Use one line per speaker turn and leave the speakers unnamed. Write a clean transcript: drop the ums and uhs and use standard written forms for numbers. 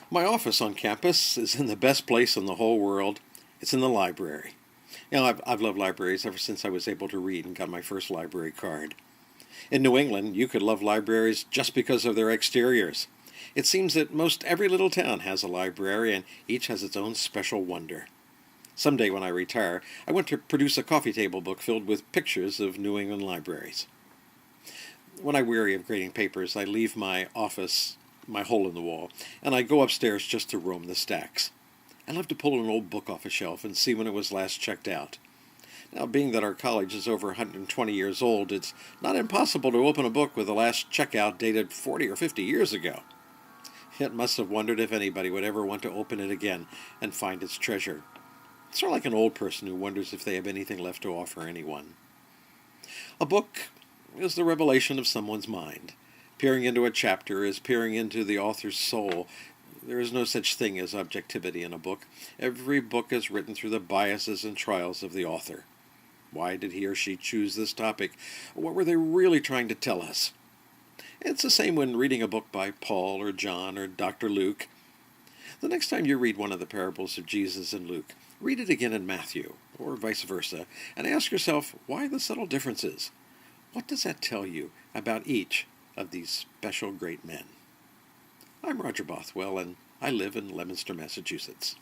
My office on campus is in the best place in the whole world. It's in the library. I've loved libraries ever since I was able to read and got my first library card. In New England, you could love libraries just because of their exteriors. It seems that most every little town has a library, and each has its own special wonder. Someday when I retire, I want to produce a coffee table book filled with pictures of New England libraries. When I weary of grading papers, I leave my office, my hole in the wall, and I go upstairs just to roam the stacks. I love to pull an old book off a shelf and see when it was last checked out. Now, being that our college is over 120 years old, it's not impossible to open a book with the last checkout dated 40 or 50 years ago. It must have wondered if anybody would ever want to open it again and find its treasure. It's sort of like an old person who wonders if they have anything left to offer anyone. A book is the revelation of someone's mind. Peering into a chapter is peering into the author's soul. There is no such thing as objectivity in a book. Every book is written through the biases and trials of the author. Why did he or she choose this topic? What were they really trying to tell us? It's the same when reading a book by Paul or John or Dr. Luke. The next time you read one of the parables of Jesus in Luke, read it again in Matthew, or vice versa, and ask yourself why the subtle differences. What does that tell you about each of these special great men? I'm Roger Bothwell, and I live in Leominster, Massachusetts.